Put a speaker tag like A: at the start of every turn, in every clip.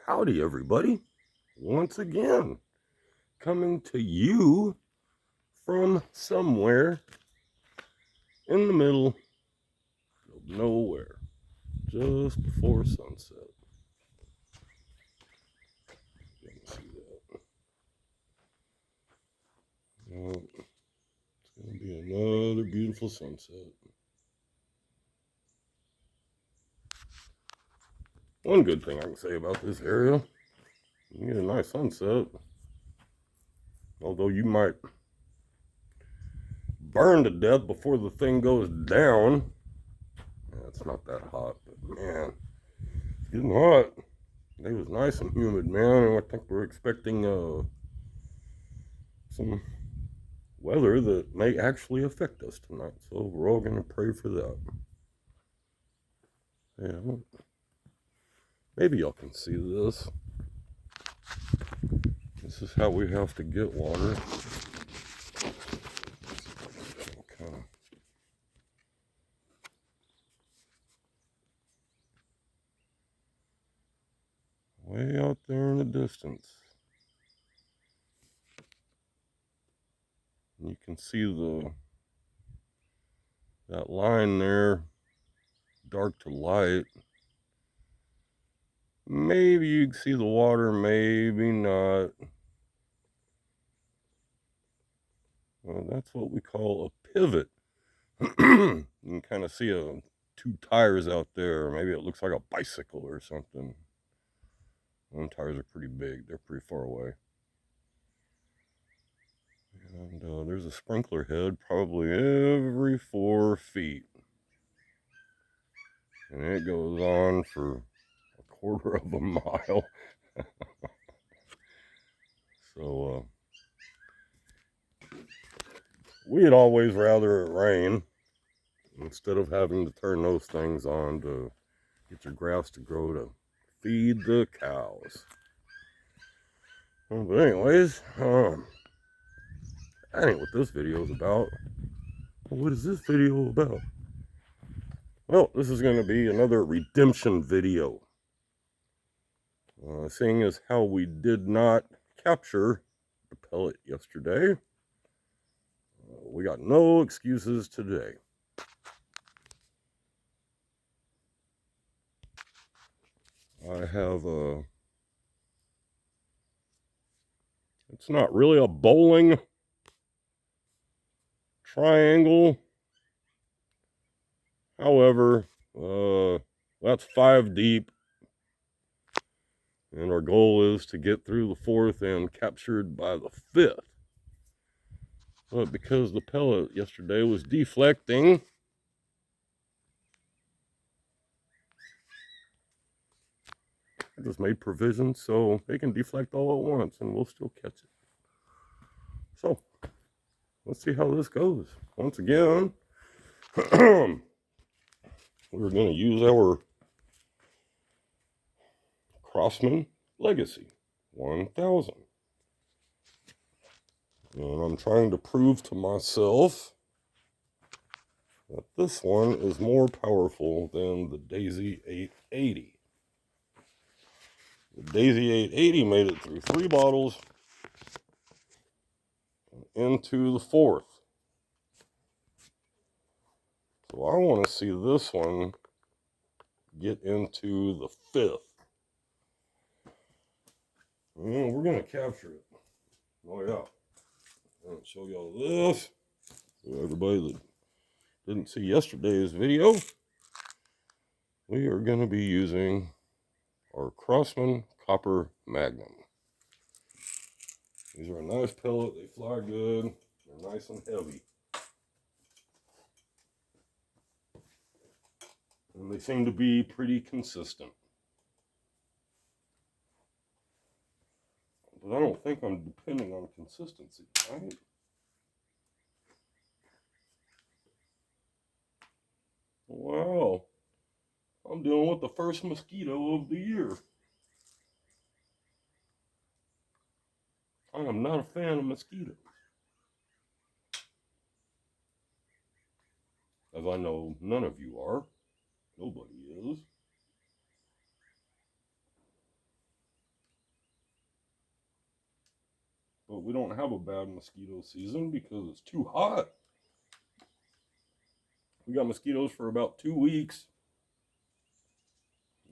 A: Howdy, everybody. Once again, coming to you from somewhere in the middle of nowhere, just before sunset. You can see that. Well, it's going to be another beautiful sunset. One good thing I can say about this area, you get a nice sunset. Although you might burn to death before the thing goes down. Yeah, it's not that hot, but man, it's getting hot. It was nice and humid, man, and I think we're expecting some weather that may actually affect us tonight. So we're all going to pray for that. Yeah, maybe y'all can see this. This is how we have to get water. Okay. Way out there in the distance. You can see that line there, dark to light. Maybe you can see the water, maybe not. Well, that's what we call a pivot. You can kind of see two tires out there. Maybe it looks like a bicycle or something. Them tires are pretty big. They're pretty far away. And there's a sprinkler head probably every 4 feet. And it goes on for a quarter of a mile. So we'd always rather it rain instead of having to turn those things on to get your grass to grow to feed the cows. Well, but anyways, that ain't what this video is about. What is this video about? Well, this is going to be another redemption video. Seeing as how we did not capture the pellet yesterday, we got no excuses today. I have it's not really a bowling triangle. However, that's 5 deep. And our goal is to get through the 4th and captured by the 5th. But because the pellet yesterday was deflecting, I just made provisions so they can deflect all at once and we'll still catch it. So, let's see how this goes. Once again, we're going to use our Crossman Legacy 1000. And I'm trying to prove to myself that this one is more powerful than the Daisy 880. The Daisy 880 made it through 3 bottles into the 4th. So I want to see this one get into the 5th. And we're going to capture it. Oh yeah. I'll show y'all this. So everybody that didn't see yesterday's video, we are going to be using our Crossman Copper Magnum. These are a nice pellet. They fly good. They're nice and heavy. And they seem to be pretty consistent. But I don't think I'm depending on consistency, right? Wow. I'm dealing with the first mosquito of the year. I am not a fan of mosquitoes. As I know none of you are. Nobody is. But we don't have a bad mosquito season because it's too hot. We got mosquitoes for about 2 weeks.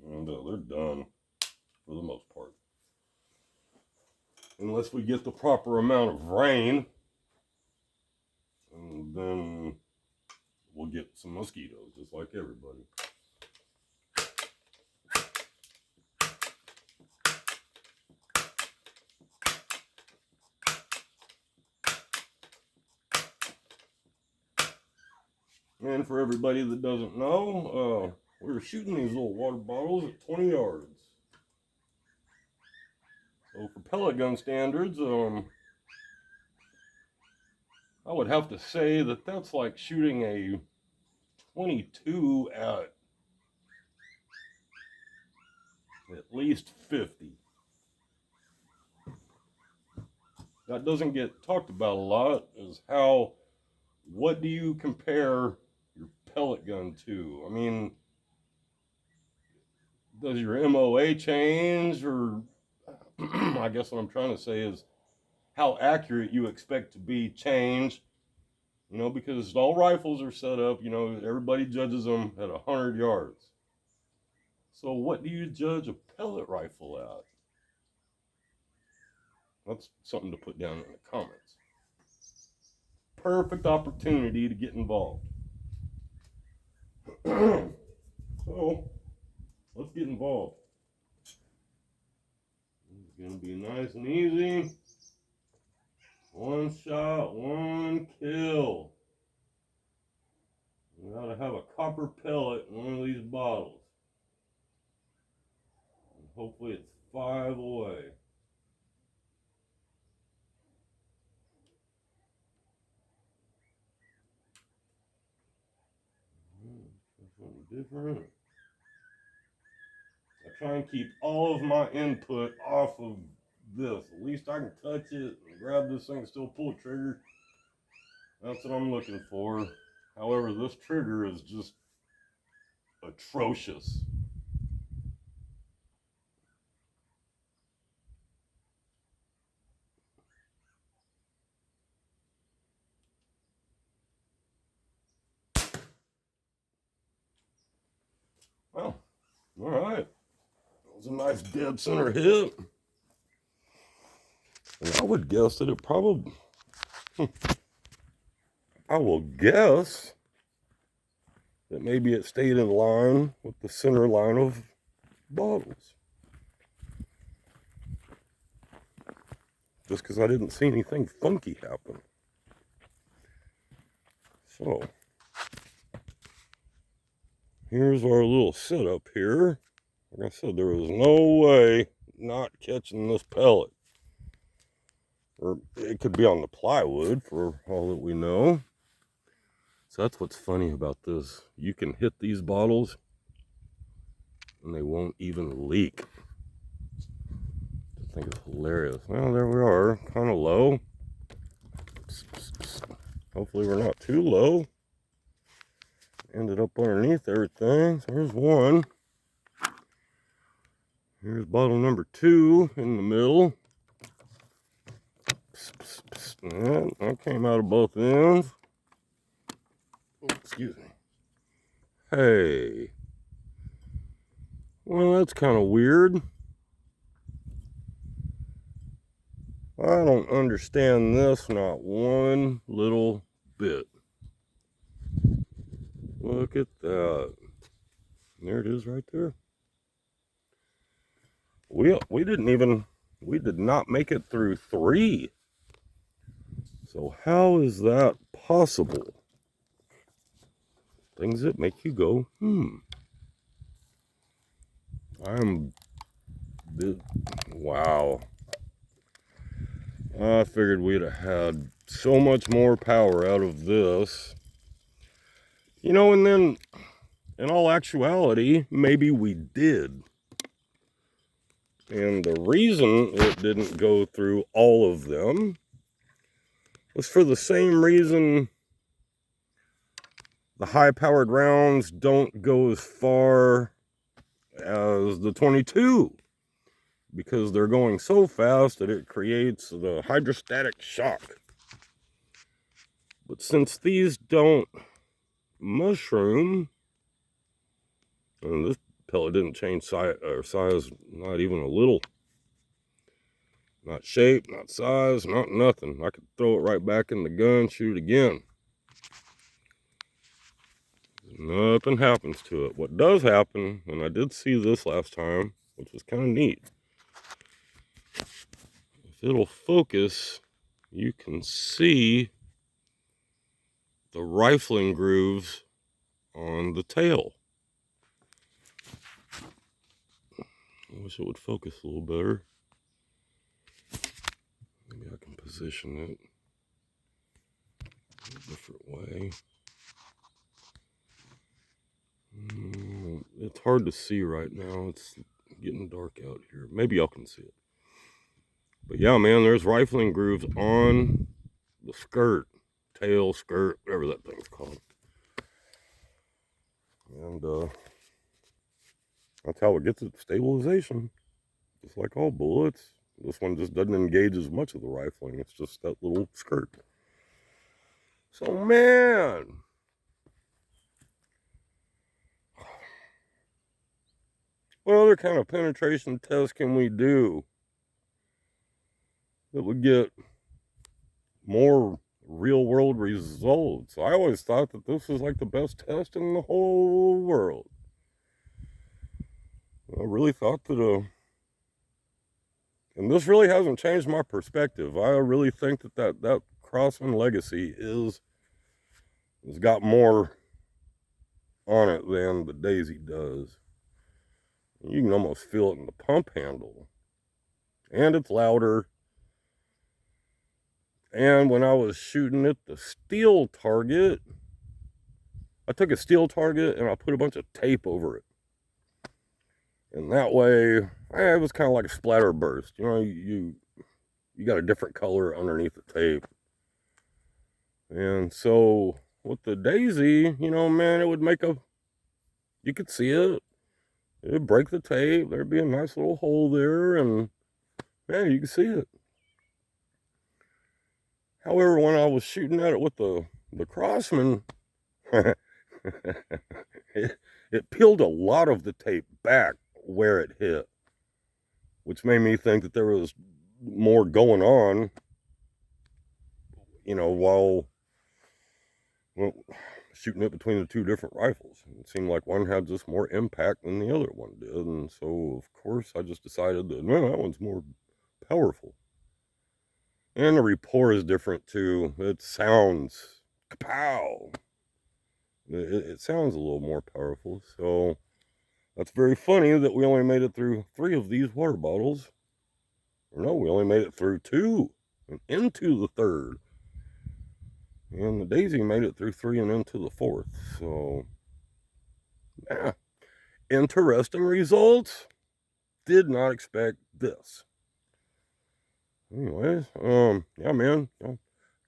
A: And they're done for the most part. Unless we get the proper amount of rain. And then we'll get some mosquitoes, just like everybody. And for everybody that doesn't know, we're shooting these little water bottles at 20 yards. So for pellet gun standards, I would have to say that that's like shooting a 22 at least 50. That doesn't get talked about a lot, is what do you compare your pellet gun to? I mean, does your MOA change, or I guess what I'm trying to say is how accurate you expect to be changed, because all rifles are set up, everybody judges them at 100 yards. So what do you judge a pellet rifle at? That's something to put down in the comments. Perfect opportunity to get involved. So, let's get involved. It's going to be nice and easy. One shot, one kill. We gotta have a copper pellet in one of these bottles. And hopefully it's 5 away. Something different. I try and keep all of my input off of this. At least I can touch it and grab this thing and still pull the trigger. That's what I'm looking for. However, this trigger is just atrocious. Well, all right. That was a nice dead center hit. And I would guess that it probably... I will guess that maybe it stayed in line with the center line of bottles. Just because I didn't see anything funky happen. So, here's our little setup here. Like I said, there was no way not catching this pellet. Or it could be on the plywood for all that we know. So that's what's funny about this. You can hit these bottles and they won't even leak. I think it's hilarious. Well, there we are, kind of low. Hopefully we're not too low. Ended up underneath everything. So here's one. Here's bottle number 2 in the middle. Yeah, that came out of both ends. Oh, excuse me. Hey. Well, that's kind of weird. I don't understand this not one little bit. Look at that. There it is right there. We did not make it through 3. So how is that possible? Things that make you go, wow. I figured we'd have had so much more power out of this. And then, in all actuality, maybe we did. And the reason it didn't go through all of them was for the same reason the high-powered rounds don't go as far as the 22. because they're going so fast that it creates the hydrostatic shock. But since these don't mushroom, and this pellet didn't change size, not even a little. Not shape, not size, not nothing. I could throw it right back in the gun, shoot again. Nothing happens to it. What does happen, and I did see this last time, which was kind of neat. If it'll focus, you can see the rifling grooves on the tail. I wish it would focus a little better. Maybe I can position it a different way. It's hard to see right now. It's getting dark out here. Maybe y'all can see it. But yeah, man, there's rifling grooves on the skirt, tail, skirt, whatever that thing's called. And that's how it gets its stabilization. Just like all bullets. This one just doesn't engage as much of the rifling. It's just that little skirt. So, man. What other kind of penetration test can we do that would get more real world results? I always thought that this was like the best test in the whole world. I really thought that, and this really hasn't changed my perspective. I really think that Crosman legacy has got more on it than the Daisy does. You can almost feel it in the pump handle. And it's louder. And when I was shooting at the steel target, I took a steel target and I put a bunch of tape over it. And that way, it was kind of like a splatter burst. You know, you got a different color underneath the tape. And so with the Daisy, you know, man, it would make you could see it. It'd break the tape. There'd be a nice little hole there, and man, you could see it. However, when I was shooting at it with the Crosman, it peeled a lot of the tape back where it hit, which made me think that there was more going on, you know, while shooting it between the two different rifles. It seemed like one had just more impact than the other one did, and so of course I just decided that, no, that one's more powerful. And the rapport is different too. It sounds kapow. It sounds a little more powerful. So that's very funny that we only made it through 3 of these water bottles. Or no, we only made it through 2 and into the 3rd. And the Daisy made it through 3 and into the 4th. So, yeah. Interesting results. Did not expect this. Anyways, yeah, man.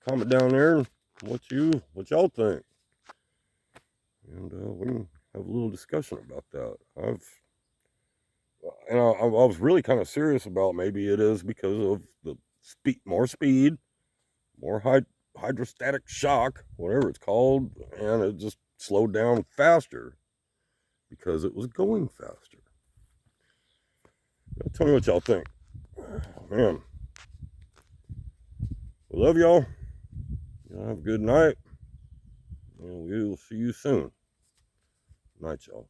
A: Comment down there what y'all think. And we can have a little discussion about that. I was really kind of serious about maybe it is because of the more speed, more hydrostatic shock, whatever it's called, and it just slowed down faster because it was going faster. Now, tell me what y'all think. Man, I love y'all. Y'all have a good night, and we will see you soon. Night, y'all.